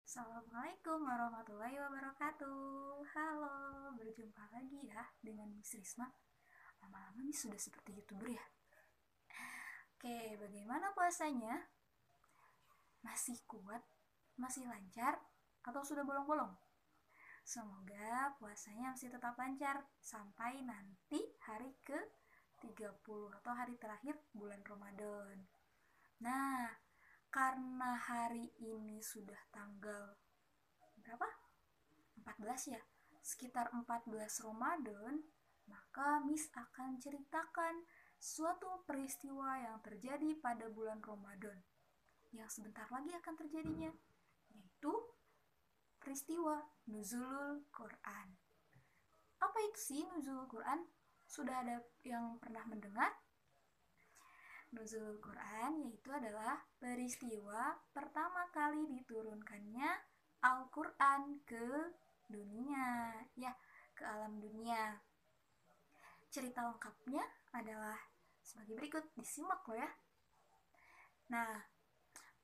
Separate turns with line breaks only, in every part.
Assalamualaikum warahmatullahi wabarakatuh. Halo, berjumpa lagi ya dengan Miss Risma. Lama-lama nih sudah seperti YouTuber ya. Oke, bagaimana puasanya? Masih kuat? Masih lancar? Atau sudah bolong-bolong? Semoga puasanya masih tetap lancar sampai nanti hari ke-30 atau hari terakhir bulan Ramadan. Nah, karena hari ini sudah tanggal berapa? 14 ya, sekitar 14 Ramadan, maka Miss akan ceritakan suatu peristiwa yang terjadi pada bulan Ramadan yang sebentar lagi akan terjadinya, yaitu peristiwa Nuzulul Quran. Apa itu sih Nuzulul Quran? Sudah ada yang pernah mendengar? Nuzulul Quran yaitu adalah peristiwa pertama kali diturunkannya Al-Quran ke dunia, ya, ke alam dunia. Cerita lengkapnya adalah sebagai berikut, disimak loh ya. Nah,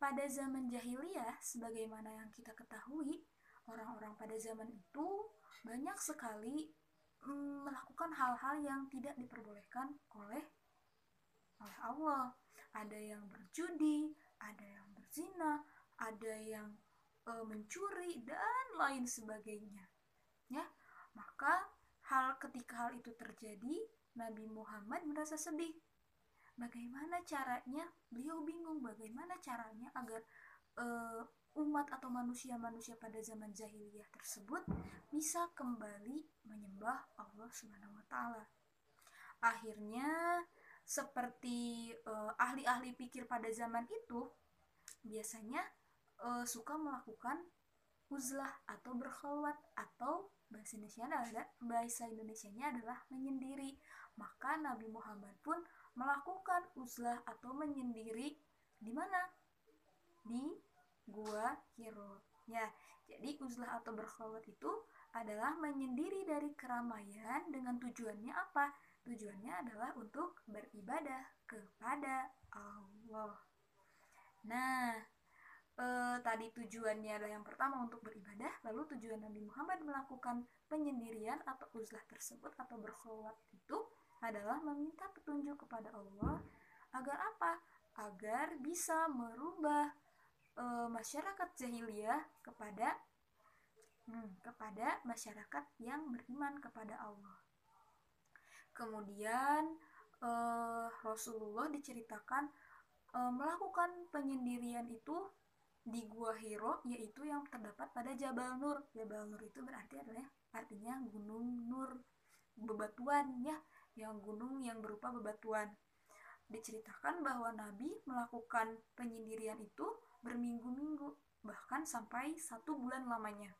pada zaman jahiliyah, sebagaimana yang kita ketahui, orang-orang pada zaman itu banyak sekali melakukan hal-hal yang tidak diperbolehkan oleh Allah. Ada yang berjudi, ada yang berzina, ada yang mencuri dan lain sebagainya. Ya, maka ketika hal itu terjadi, Nabi Muhammad merasa sedih. Bagaimana caranya? Beliau bingung bagaimana caranya agar umat atau manusia-manusia pada zaman jahiliyah tersebut bisa kembali menyembah Allah Subhanahu wa taala. Akhirnya seperti ahli-ahli pikir pada zaman itu biasanya suka melakukan uzlah atau berkhalwat, atau bahasa Indonesianya adalah menyendiri. Maka Nabi Muhammad pun melakukan uzlah atau menyendiri di mana? Di Gua Hiro. Ya, jadi uzlah atau berkhalwat itu adalah menyendiri dari keramaian dengan tujuannya apa? Tujuannya adalah untuk beribadah kepada Allah. Nah, tadi tujuannya adalah yang pertama untuk beribadah, lalu tujuan Nabi Muhammad melakukan penyendirian atau uzlah tersebut atau berkhalwat itu adalah meminta petunjuk kepada Allah agar apa? Agar bisa merubah masyarakat jahiliyah kepada masyarakat yang beriman kepada Allah. Kemudian Rasulullah diceritakan melakukan penyendirian itu di Gua Hiro, yaitu yang terdapat pada Jabal Nur. Jabal Nur itu berarti adalah artinya gunung Nur, bebatuan ya, yang gunung yang berupa bebatuan. Diceritakan bahwa Nabi melakukan penyendirian itu berminggu-minggu, bahkan sampai 1 bulan lamanya.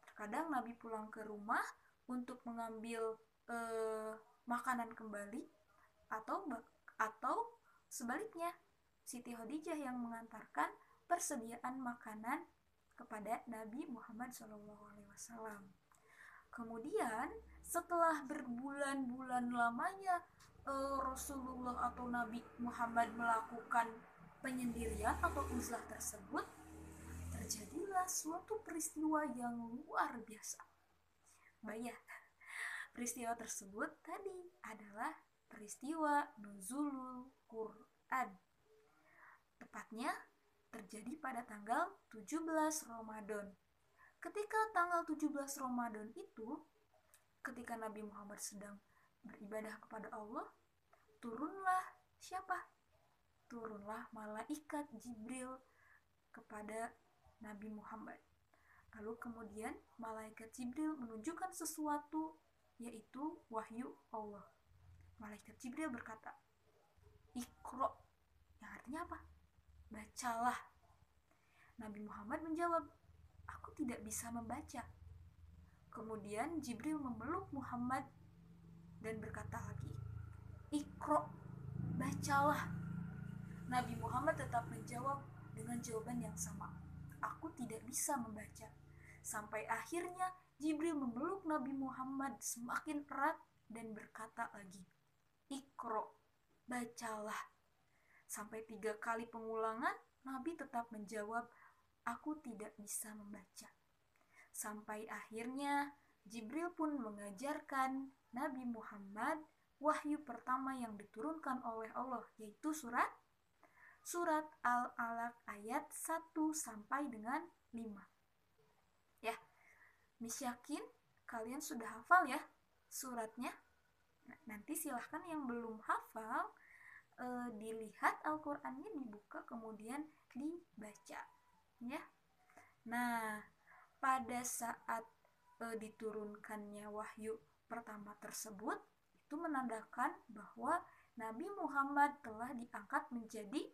Terkadang Nabi pulang ke rumah untuk mengambil makanan kembali, atau sebaliknya, Siti Khadijah yang mengantarkan persediaan makanan kepada Nabi Muhammad SAW. Kemudian setelah berbulan-bulan lamanya Rasulullah atau Nabi Muhammad melakukan penyendirian atau uzlah tersebut, terjadilah suatu peristiwa yang luar biasa. Baik, peristiwa tersebut tadi adalah peristiwa Nuzulul Quran. Tepatnya terjadi pada tanggal 17 Ramadan. Ketika tanggal 17 Ramadan itu, ketika Nabi Muhammad sedang beribadah kepada Allah, turunlah siapa? Turunlah malaikat Jibril kepada Nabi Muhammad. Lalu kemudian malaikat Jibril menunjukkan sesuatu, yaitu wahyu Allah. Malaikat Jibril berkata, "Iqra", yang artinya apa? Bacalah. Nabi Muhammad menjawab, "Aku tidak bisa membaca." Kemudian Jibril memeluk Muhammad dan berkata lagi, "Iqra", bacalah. Nabi Muhammad tetap menjawab dengan jawaban yang sama, "Aku tidak bisa membaca." Sampai akhirnya Jibril memeluk Nabi Muhammad semakin erat dan berkata lagi, "Iqra", bacalah. Sampai 3 kali pengulangan, Nabi tetap menjawab, aku tidak bisa membaca. Sampai akhirnya Jibril pun mengajarkan Nabi Muhammad wahyu pertama yang diturunkan oleh Allah, yaitu surat Al-Alaq ayat 1 sampai dengan 5. Ya, Miss yakin kalian sudah hafal ya suratnya. Nanti silahkan yang belum hafal dilihat Al-Qur'annya, dibuka kemudian dibaca ya. Nah, pada saat diturunkannya wahyu pertama tersebut, itu menandakan bahwa Nabi Muhammad telah diangkat menjadi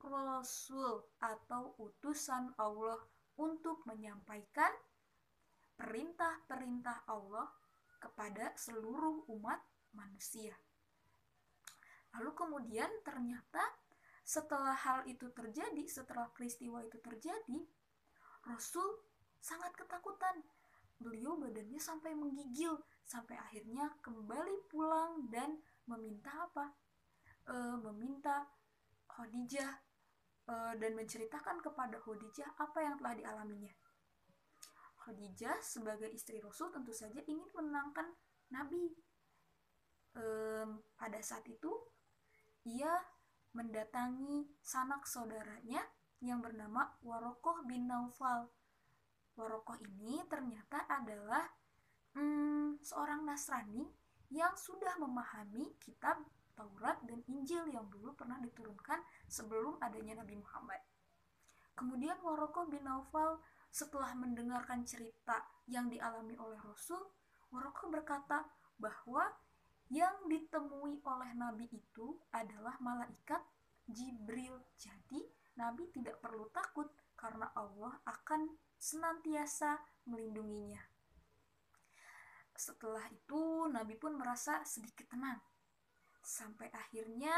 Rasul atau utusan Allah untuk menyampaikan perintah-perintah Allah kepada seluruh umat manusia. Lalu kemudian ternyata setelah hal itu terjadi, setelah peristiwa itu terjadi, Rasul sangat ketakutan. Beliau badannya sampai menggigil, sampai akhirnya kembali pulang dan meminta apa? Meminta Khadijah dan menceritakan kepada Khadijah apa yang telah dialaminya. Khadijah sebagai istri Rasul tentu saja ingin menenangkan Nabi. Pada saat itu ia mendatangi sanak saudaranya yang bernama Warokoh bin Naufal. Warokoh ini ternyata adalah seorang Nasrani yang sudah memahami kitab Taurat dan Injil yang dulu pernah diturunkan sebelum adanya Nabi Muhammad. Kemudian Warokoh bin Naufal setelah mendengarkan cerita yang dialami oleh Rasul, Warokoh berkata bahwa yang ditemui oleh Nabi itu adalah malaikat Jibril. Jadi Nabi tidak perlu takut karena Allah akan senantiasa melindunginya. Setelah itu Nabi pun merasa sedikit tenang. Sampai akhirnya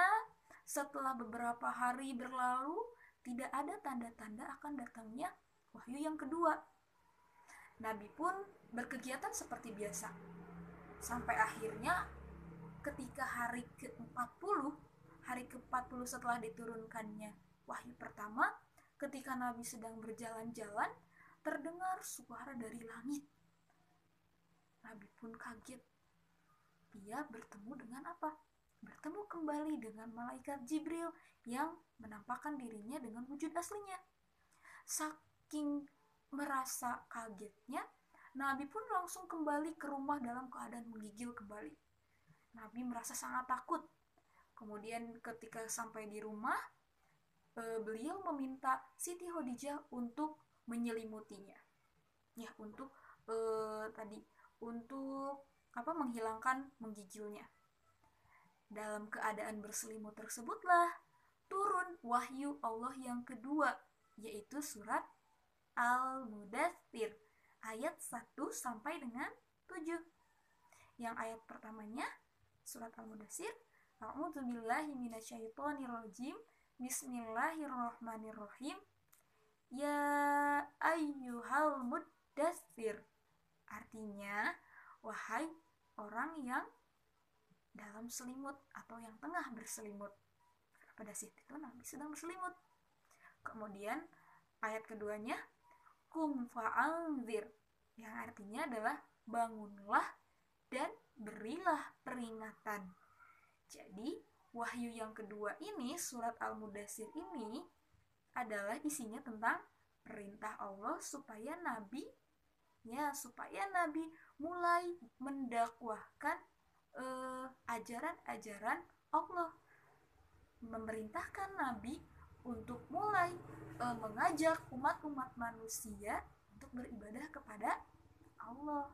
setelah beberapa hari berlalu, tidak ada tanda-tanda akan datangnya wahyu yang kedua. Nabi pun berkegiatan seperti biasa. Sampai akhirnya ketika hari ke-40 setelah diturunkannya wahyu pertama, ketika Nabi sedang berjalan-jalan, terdengar suara dari langit. Nabi pun kaget. Dia bertemu dengan apa? Bertemu kembali dengan malaikat Jibril yang menampakkan dirinya dengan wujud aslinya. Saking merasa kagetnya, Nabi pun langsung kembali ke rumah dalam keadaan menggigil kembali. Nabi merasa sangat takut. Kemudian ketika sampai di rumah, beliau meminta Siti Khadijah untuk menyelimutinya. Ya, untuk menghilangkan menggigilnya. Dalam keadaan berselimut tersebutlah turun wahyu Allah yang kedua, yaitu surat Al-Mudaththir ayat 1 sampai dengan 7. Yang ayat pertamanya surat Al-Mudaththir, A'udzubillahi minasyaitonirrajim, Bismillahirrahmanirrahim. Ya ayyuhal mudaththir. Artinya, wahai orang yang dalam selimut atau yang tengah berselimut. Pada saat itu Nabi sedang berselimut. Kemudian ayat keduanya, Qum fa'anzir, yang artinya adalah bangunlah dan berilah peringatan. Jadi wahyu yang kedua ini, surat Al-Mudaththir ini adalah isinya tentang perintah Allah supaya Nabi mulai mendakwahkan ajaran-ajaran Allah, memerintahkan Nabi untuk mulai mengajak umat-umat manusia untuk beribadah kepada Allah.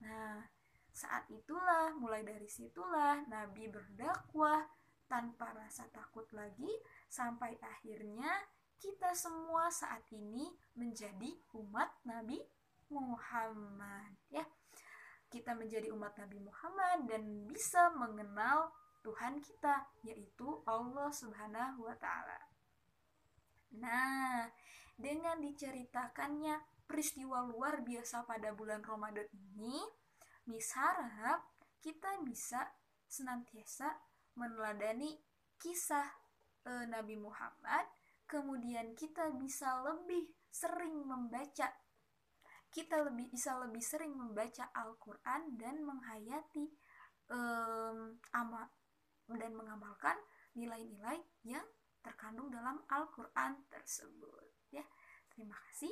Nah, saat itulah, mulai dari situlah Nabi berdakwah tanpa rasa takut lagi, sampai akhirnya kita semua saat ini menjadi umat Nabi Muhammad ya. Kita menjadi umat Nabi Muhammad dan bisa mengenal Tuhan kita, yaitu Allah Subhanahu wa Ta'ala. Nah, dengan diceritakannya peristiwa luar biasa pada bulan Ramadan ini, Miss harap kita bisa senantiasa meneladani kisah Nabi Muhammad, kemudian kita bisa lebih sering membaca, kita lebih sering membaca Al-Quran dan menghayati dan mengamalkan nilai-nilai yang terkandung dalam Al-Quran tersebut ya. Terima kasih,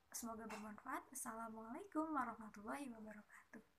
semoga bermanfaat. Assalamualaikum warahmatullahi wabarakatuh.